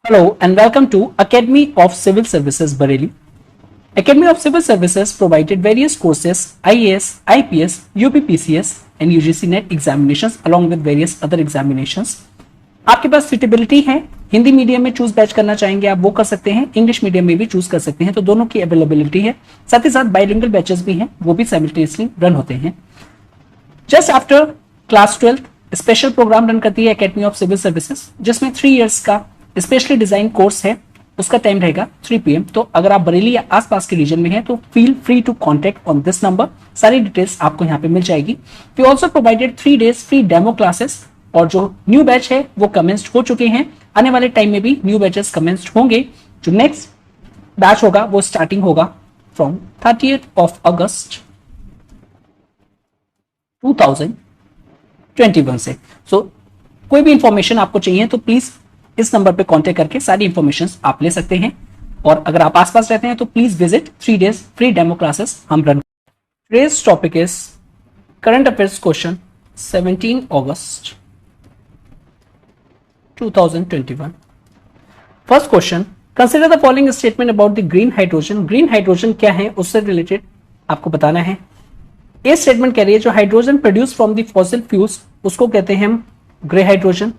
Hello and welcome to Academy of Civil Services Bareilly. Academy of Civil Services provided various courses IAS, IPS, UPPCS and UGC NET examinations along with various other examinations. आपके पास suitability है, Hindi medium में choose batch करना चाहेंगे आप वो कर सकते हैं, इंग्लिश मीडियम में भी चूज कर सकते हैं, तो दोनों की अवेलेबिलिटी है। साथ ही साथ बाइलिंगुअल बैचेस भी हैं, वो भी साइमल्टेनियसली रन होते हैं। Just after class 12 special program run करती है एकेडमी ऑफ सिविल सर्विसेज, जिसमें 3 इयर्स का स्पेशली डिजाइन कोर्स है। उसका टाइम रहेगा 3 PM। तो अगर आप बरेली या आसपास के रीजन में हैं तो feel free to contact on this number. सारी डिटेल्स आपको यहाँ पे मिल जाएगी। We also provided 3 days free demo classes, और जो न्यू बैच है वो कमेंस्ड हो चुके हैं। आने वाले टाइम में भी न्यू बैचेस कमेंस्ड होंगे। जो नेक्स्ट बैच होगा वो स्टार्टिंग होगा फ्रॉम 30th of August 2021 से। सो कोई भी इंफॉर्मेशन आपको चाहिए तो प्लीज इस नंबर पे कांटेक्ट करके सारी इंफॉर्मेशन आप ले सकते हैं। और अगर आप आसपास रहते हैं तो please visit 3 days free demo classes हम run. Today's topic is current affairs question 17 August 2021। First question, consider the following statement about the green hydrogen. Green hydrogen क्या है उससे रिलेटेड आपको बताना है। ए स्टेटमेंट कह रही है जो hydrogen produce from the fossil fuels उसको कहते हैं हम ग्रे हाइड्रोजन।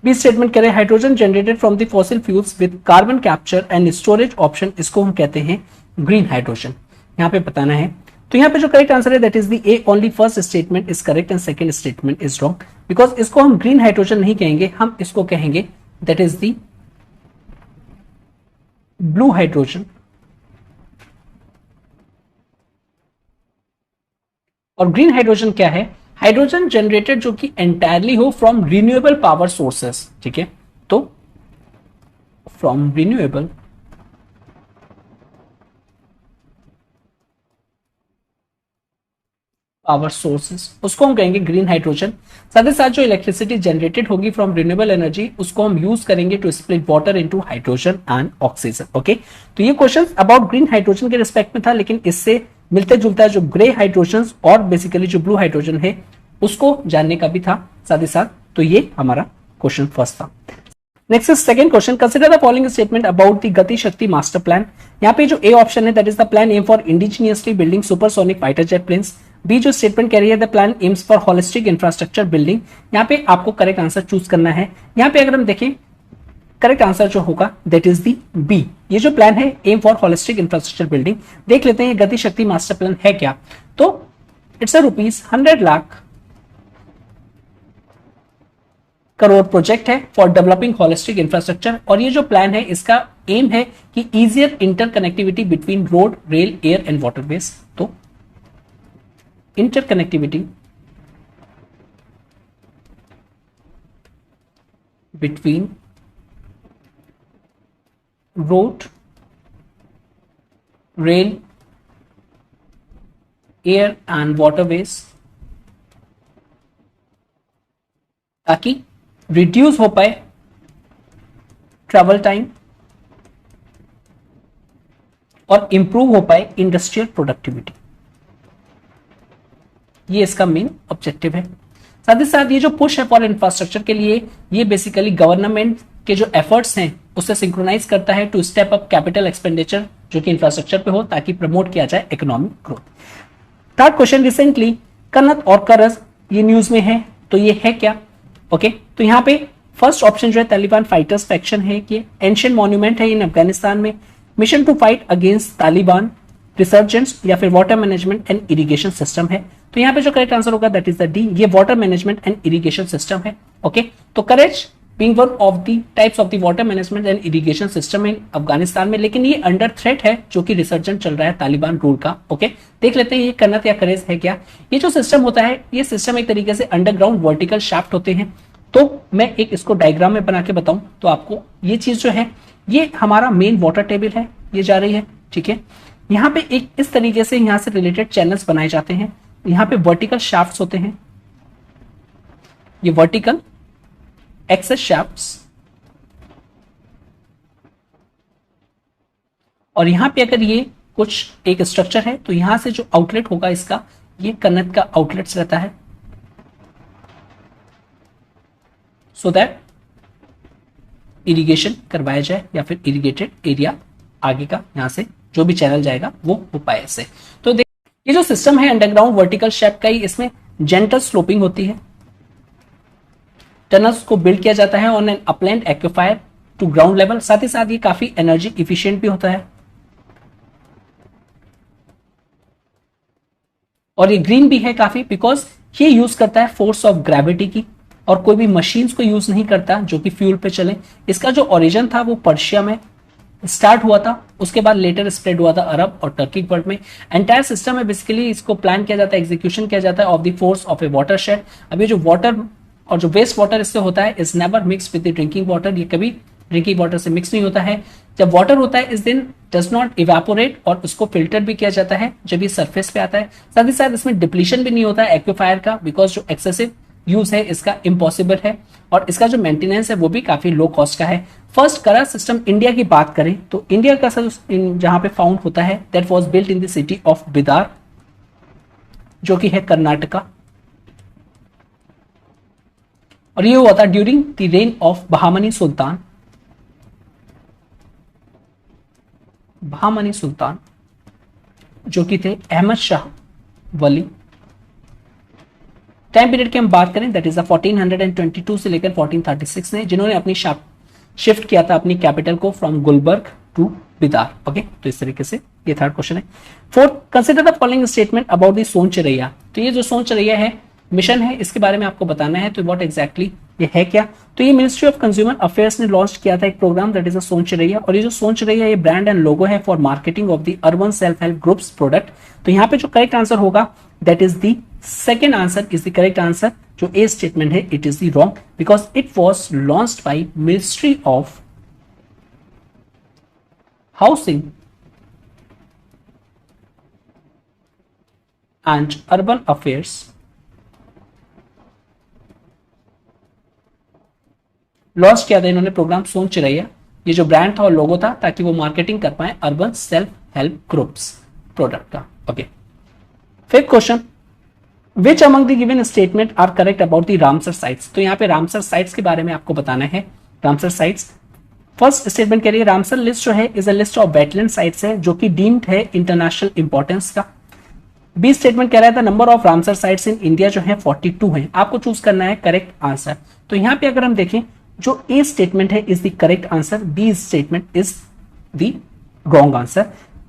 बी स्टेटमेंट कह रहे हैं hydrogen generated from the fossil fuels with carbon capture and storage option, इसको हम कहते हैं ग्रीन हाइड्रोजन। यहां पे बताना है। तो यहाँ पे जो करेक्ट आंसर है that is the A, only first statement is correct and second statement is wrong, because इसको हम ग्रीन हाइड्रोजन नहीं कहेंगे, हम इसको कहेंगे that is the blue hydrogen. और ग्रीन हाइड्रोजन क्या है? हाइड्रोजन जनरेटेड जो कि एंटायरली हो फ्रॉम रिन्यूएबल पावर सोर्सेस। ठीक है, तो फ्रॉम रिन्यूएबल पावर सोर्सेस उसको हम कहेंगे ग्रीन हाइड्रोजन। साथ ही साथ जो इलेक्ट्रिसिटी जनरेटेड होगी फ्रॉम रिन्यूएबल एनर्जी उसको हम यूज करेंगे to split water into hydrogen and oxygen. Okay, तो ये क्वेश्चन अबाउट ग्रीन हाइड्रोजन के रिस्पेक्ट में था, लेकिन इससे मिलते जुलता जो ग्रे हाइड्रोजन और बेसिकली जो ब्लू हाइड्रोजन है उसको जानने का भी था साथ ही साथ। तो ये हमारा क्वेश्चन फर्स्ट था। Next is second question, consider the following statement about the Gati Shakti master plan. यहाँ पे जो ए ऑप्शन है that is the plan aim for indigenously building supersonic fighter jet planes. B जो स्टेटमेंट कह रही है the plan aims for holistic infrastructure building. यहाँ पे आपको करेक्ट आंसर चूज करना है। यहाँ पे अगर हम देखें करेक्ट आंसर जो होगा दैट इज दी बी। ये जो प्लान है aim for holistic infrastructure building, देख लेते हैं ये गति शक्ति मास्टर प्लान है क्या। तो it's a ₹100 lakh crore project है फॉर डेवलपिंग होलिस्टिक इंफ्रास्ट्रक्चर। और ये जो प्लान है इसका एम है कि easier interconnectivity between road, rail, air and waterways. तो interconnectivity between road, rail, air and waterways, ताकि रिड्यूस हो पाए ट्रैवल टाइम और इंप्रूव हो पाए इंडस्ट्रियल प्रोडक्टिविटी। ये इसका मेन ऑब्जेक्टिव है। साथ ही साथ ये जो पुश है फॉर इंफ्रास्ट्रक्चर के लिए, ये बेसिकली गवर्नमेंट के जो एफर्ट्स हैं उससे सिंक्रोनाइज करता है to step up capital expenditure जो कि इंफ्रास्ट्रक्चर पे हो ताकि प्रमोट किया जाए economic growth. Third question, recently कन्नत और करज ये न्यूज में है, तो ये है क्या? ओके, तो यहाँ पे फर्स्ट ऑप्शन जो है तालिबान फाइटर्स फैक्शन है कि एंशिएंट मॉन्यूमेंट है इन अफगानिस्तान में, mission to fight against Taliban, resurgence या फिर water management and irrigation system है। तो यहाँ पे जो करेक्ट आंसर होगा दैट इज द डी, ये water management and irrigation system है। ओके, तो करेज being one of the types of the water management and irrigation system in Afghanistan में, लेकिन ये अंडर थ्रेट है जो कि रिसर्जेंट चल रहा है तालिबान रूल का। ओके, देख लेते हैं ये कन्नत या करेज है क्या। ये जो सिस्टम होता है ये सिस्टम एक तरीके से अंडरग्राउंड वर्टिकल शाफ्ट होते हैं। तो मैं एक इसको डायग्राम में बना के बताऊं तो आपको ये चीज जो है, ये हमारा मेन वाटर टेबल है, ये जा रही है। ठीक है, यहाँ पे एक इस तरीके से यहाँ से रिलेटेड चैनल्स बनाए जाते हैं। यहाँ पे वर्टिकल शाफ्ट्स होते हैं, ये वर्टिकल एक्सेस शाफ्ट्स, और यहां पे अगर ये कुछ एक स्ट्रक्चर है तो यहां से जो आउटलेट होगा इसका, ये कन्नत का आउटलेट्स रहता है। सो दैट इरिगेशन करवाया जाए या फिर इरिगेटेड एरिया आगे का यहाँ से जो भी चैनल जाएगा वो हो पाए इससे। तो ये जो सिस्टम है अंडरग्राउंड वर्टिकल शेप का ही, इसमें जेंटल स्लोपिंग होती है, टनल्स को बिल्ड किया जाता है on an upland aquifer to ground level. साथ ही साथ ये काफी एनर्जी इफिशियंट भी होता है और ये ग्रीन भी है काफी, बिकॉज ये यूज करता है फोर्स ऑफ ग्रेविटी की और कोई भी मशीन्स को यूज नहीं करता जो कि फ्यूल पे चले। इसका जो ओरिजिन था वो पर्शिया में स्टार्ट हुआ था, उसके बाद लेटर स्प्रेड हुआ था अरब और टर्की वर्ल्ड में। एंटायर सिस्टम में बेसिकली इसको प्लान किया जाता है, एग्जीक्यूशन किया जाता है of the force of A water shade. अब ये जो वाटर और जो वेस्ट वाटर इससे होता है is never mix with the drinking water, ये कभी ड्रिंकिंग वाटर से मिक्स नहीं होता है। जब वाटर होता है इस दिन डज नॉट इवेपोरेट और उसको फिल्टर भी किया जाता है जब ये सरफेस पे आता है। साथ ही साथ इसमें डिप्लीशन भी नहीं होता है एक्विफायर का, बिकॉज जो एक्सेसिव यूज है इसका इम्पॉसिबल है और इसका जो मेंटेनेंस है वो भी काफी लो कॉस्ट का है। फर्स्ट करा सिस्टम इंडिया की बात करें तो इंडिया का जहां पे फाउंड होता है that was built in the city of Bidar जो कि है कर्नाटका, और ये हुआ था during the reign of Bahmani Sultan. Bahmani Sultan जो कि थे अहमद शाह वली। टाइम पीरियड की हम बात करें दैट इज 1422 से लेकर 1436 में, जिन्होंने अपनी शिफ्ट किया था अपनी कैपिटल को from Gulbarga to Bidar. Okay, तो इस तरीके से ये थर्ड क्वेश्चन है। Fourth, consider the following statement about the Sonchiraiya. तो ये जो सोनचरैया है मिशन है, इसके बारे में आपको बताना है। तो व्हाट एग्जैक्टली ये है क्या? तो ये मिनिस्ट्री ऑफ कंज्यूमर अफेयर्स ने लॉन्च किया था एक प्रोग्राम दैट इज अ सोनचरैया, और ये जो सोनचरैया ये ब्रांड एंड लोगो है for marketing of the urban self help groups product. तो यहाँ पे जो करेक्ट आंसर होगा that is the second answer is the correct answer. जो ए स्टेटमेंट है it is the wrong because it was launched by ministry of housing and urban affairs launch किया था इन्होंने प्रोग्राम सोनचरैया। ये जो ब्रांड था और लोगो था ताकि वो मार्केटिंग कर पाए urban self help groups product का। Okay, fifth question, which among the given statement are correct about the Ramsar sites. तो यहाँ पे रामसर साइट्स के बारे में आपको बताना है। रामसर साइट्स फर्स्ट स्टेटमेंट कह रही है रामसर लिस्ट जो है is a list of wetland sites है जो कि डीम्ड है इंटरनेशनल इंपॉर्टेंस का। बी स्टेटमेंट कह रहा था number of Ramsar sites in India जो है 42 है। आपको चूज करना है करेक्ट आंसर। तो यहाँ पे अगर हम देखें जो ए स्टेटमेंट है is the correct answer, B statement is the wrong answer.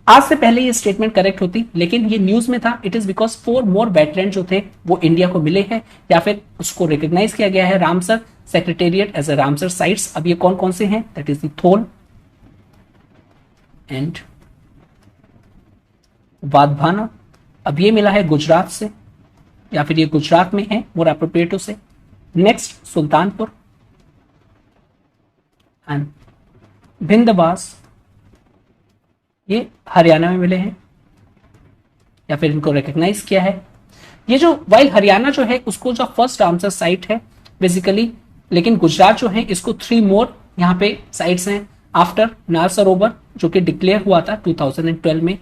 आज से पहले ये स्टेटमेंट करेक्ट होती लेकिन ये न्यूज में था, it is because 4 more wetland जो थे वो इंडिया को मिले हैं या फिर उसको रिकॉग्नाइज किया गया है Ramsar secretariat as a Ramsar sites. अब ये कौन कौन से हैं? That is the Thol and Wadhwana. अब ये मिला है गुजरात से या फिर ये गुजरात में है मोर एप्रोप्रिएटो से। नेक्स्ट सुल्तानपुर एंड भिंदवास, ये हरियाणा में मिले हैं या फिर इनको रिकॉग्नाइज किया है। ये जो वाइल हरियाणा जो है उसको जो फर्स्ट रामसर साइट है बेसिकली, लेकिन गुजरात जो है इसको 3 मोर यहाँ पे साइट्स हैं आफ्टर नाल सरोवर जो कि डिक्लेयर हुआ था 2012 में।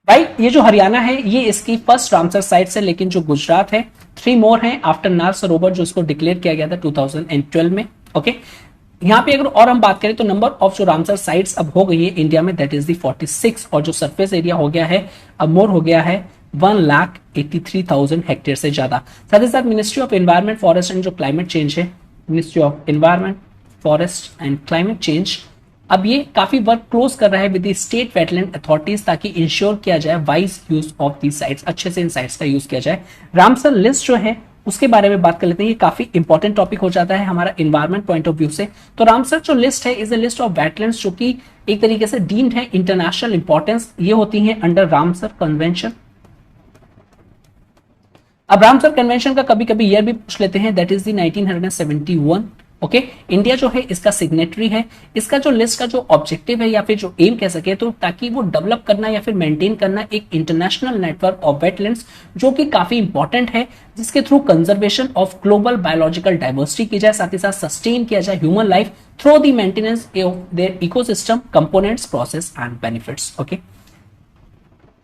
भाई ये जो हरियाणा है ये इसकी फर्स्ट रामसर साइट है, लेकिन जो गुजरात है 3 मोर हैं आफ्टर नाल सरोवर जो इसको डिक्लेयर किया गया था 2012 में। ओके, यहाँ पे अगर और हम बात करें तो नंबर ऑफ जो रामसर साइट्स अब हो गई है इंडिया में दैट इज द 46, और जो सरफेस एरिया हो गया है अब मोर हो गया है 1,83,000 हेक्टेयर से ज्यादा। साथ ही साथ ministry of environment forest and जो क्लाइमेट चेंज है, ministry of environment forest and climate change, अब ये काफी वर्क क्लोज कर रहा है with the state wetland authorities ताकि इंश्योर किया जाए wise use of the sites, अच्छे से इन साइट्स का यूज किया जाए। रामसर लिस्ट जो है उसके बारे में बात कर लेते हैं। ये काफी इंपॉर्टेंट टॉपिक हो जाता है हमारा एनवायरमेंट पॉइंट ऑफ व्यू से। तो रामसर जो लिस्ट है is a list of wetlands जो कि एक तरीके से डीम्ड है इंटरनेशनल इंपॉर्टेंस। ये होती हैं अंडर रामसर कन्वेंशन। अब रामसर कन्वेंशन का कभी कभी ईयर भी पूछ लेते हैं, that is the 1971। Okay, India जो है इसका सिग्नेटरी है। इसका जो लिस्ट का जो ऑब्जेक्टिव है या फिर जो एम कह सके तो ताकि वो डेवलप करना या फिर मेंटेन करना एक इंटरनेशनल नेटवर्क ऑफ वेटलैंड्स जो कि काफी इंपॉर्टेंट है, जिसके through conservation of global biological diversity की जाए, साथ ही साथ सस्टेन किया जाए human life through the maintenance of their ecosystem components process and benefits. Okay,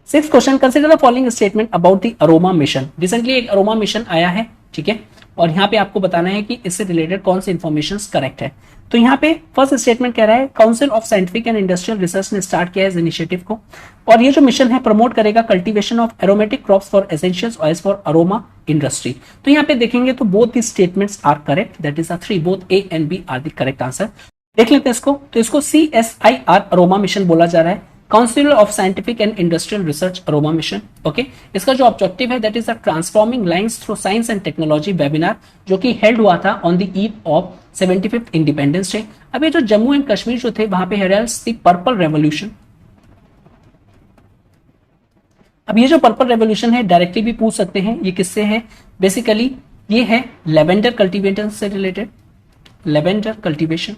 sixth question, consider the following statement about the aroma mission. Recently एक aroma mission आया है, ठीक है, और यहाँ पे आपको बताना है कि इससे रिलेटेड कौन से इंफॉर्मेशन करेक्ट है। तो यहाँ पे फर्स्ट स्टेटमेंट कह रहा है council of scientific and industrial research ने स्टार्ट किया है इस इनिशिएटिव को, और ये जो मिशन है प्रमोट करेगा cultivation of aromatic crops for essential oils for aroma industry. तो यहाँ पे देखेंगे तो both the statements are correct, that is 3, both A and B are the correct answer. देख लेते हैं इसको। तो इसको CSIR अरोमा मिशन बोला जा रहा है, council of scientific and industrial research aroma mission. Okay, इसका जो ऑब्जेक्टिव है that is the transforming lines through science and technology webinar, जो कि हेल्ड हुआ था on the eve of 75th independence day. अब ये जो जम्मू एंड कश्मीर जो थे वहां पे हेराल्ड्स द पर्पल रेवोल्यूशन। अब ये जो पर्पल रेवोल्यूशन है डायरेक्टली भी पूछ सकते हैं ये किससे है, बेसिकली ये है लेवेंडर कल्टीवेशन से रिलेटेड, लेवेंडर कल्टीवेशन।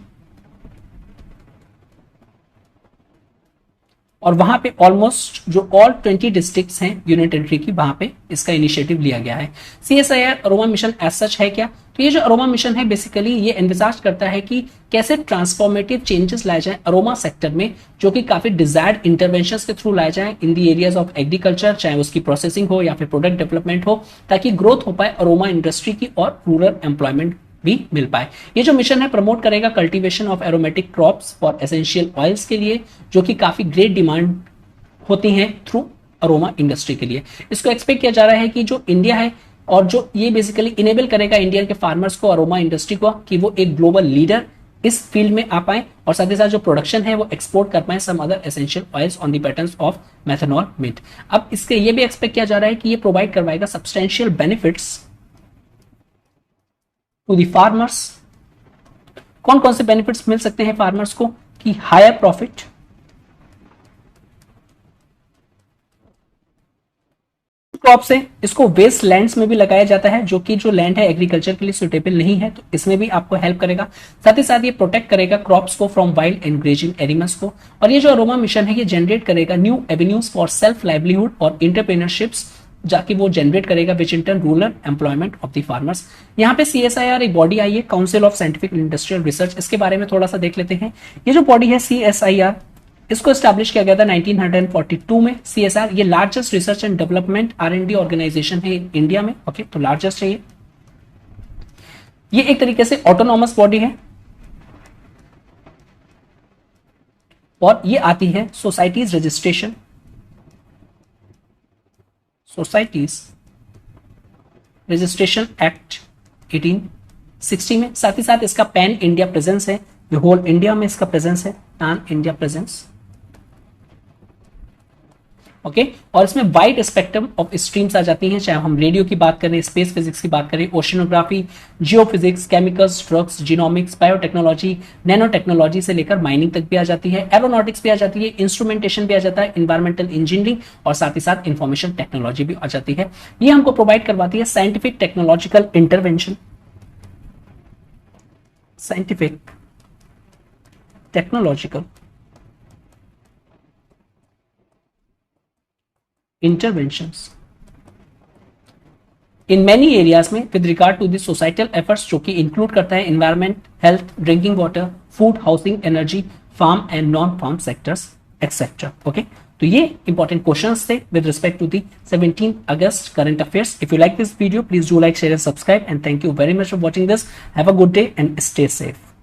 और वहां पे ऑलमोस्ट जो ऑल 20 डिस्ट्रिक्ट्स हैं यूनियन टेरिटरी की, वहां पे इसका इनिशिएटिव लिया गया है। CSIR aroma mission as such है क्या, तो ये जो अरोमा मिशन है बेसिकली ये एनविसाज करता है कि कैसे ट्रांसफॉर्मेटिव चेंजेस लाए जाएं अरोमा सेक्टर में, जो कि काफी डिजायर्ड इंटरवेंशंस के थ्रू लाए जाएं इन दी एरियाज ऑफ एग्रीकल्चर, चाहे उसकी प्रोसेसिंग हो या फिर प्रोडक्ट डेवलपमेंट हो, ताकि ग्रोथ हो पाए अरोमा इंडस्ट्री की और रूरल एम्प्लॉयमेंट भी मिल पाए। ये जो मिशन है प्रमोट करेगा cultivation of aromatic crops for essential oils के लिए, जो कि काफी ग्रेट डिमांड होती हैं थ्रू अरोमा इंडस्ट्री के लिए। इसको एक्सपेक्ट किया जा रहा है कि जो इंडिया है और जो ये बेसिकली इनेबल करेगा इंडिया के फार्मर्स को, अरोमा इंडस्ट्री को, कि वो एक ग्लोबल लीडर इस फील्ड में आ पाए और साथ ही साथ जो प्रोडक्शन है वो एक्सपोर्ट कर पाए some other essential oils on the patterns of menthol mint. अब इसके ये भी एक्सपेक्ट किया जा रहा है कि ये प्रोवाइड करवाएगा substantial benefits to the farmers. कौन कौन से बेनिफिट्स मिल सकते हैं फार्मर्स को, कि हायर प्रॉफिट, क्रॉप से इसको वेस्ट लैंड्स में भी लगाया जाता है, जो कि जो लैंड है एग्रीकल्चर के लिए सुटेबल नहीं है, तो इसमें भी आपको हेल्प करेगा। साथ ही साथ ये प्रोटेक्ट करेगा क्रॉप्स को from wild and grazing animals को। और ये जो अरोमा मिशन है ये जनरेट करेगा new avenues for self livelihood और इंटरप्रेन्योरशिप्स, जाके वो जनरेट करेगा which in turn rural employment of the farmers. यहाँ पे CSIR एक बॉडी आई है, council of scientific industrial research, इसके बारे में थोड़ा सा देख लेते हैं। ये जो बॉडी है CSIR, इसको एस्टैब्लिश किया गया था 1942 में। CSIR ये largest research and development R&D organisation है इंडिया में। ओके, तो लार्जेस्ट है ये एक तरीके से ऑटोनॉमस बॉडी है, और ये आती है societies registration, societies registration act 1860 में। साथ ही साथ इसका पैन इंडिया प्रेजेंस है, होल इंडिया में इसका प्रेजेंस है, पैन इंडिया प्रेजेंस। ओके, और इसमें वाइड स्पेक्ट्रम ऑफ स्ट्रीम्स आ जाती हैं, चाहे हम रेडियो की बात करें, स्पेस फिजिक्स की बात करें, oceanography, geophysics, chemicals, drugs, genomics, biotechnology, nano technology से लेकर माइनिंग तक भी आ जाती है, एरोनॉटिक्स भी आ जाती है, इंस्ट्रूमेंटेशन भी आ जाता है, इन्वायरमेंटल इंजीनियरिंग और साथ ही साथ इंफॉर्मेशन टेक्नोलॉजी भी आ जाती है। ये हमको प्रोवाइड करवाती है scientific technological intervention, scientific technological interventions in many areas में with regard to the societal efforts, जो कि इंक्लूड करता है environment, health, drinking water, food, housing, energy, farm and non-farm sectors, etc. Okay, तो ये important questions थे with respect to the 17th August current affairs. If you like this video, please do like, share and subscribe, and thank you very much for watching this. Have a good day and stay safe.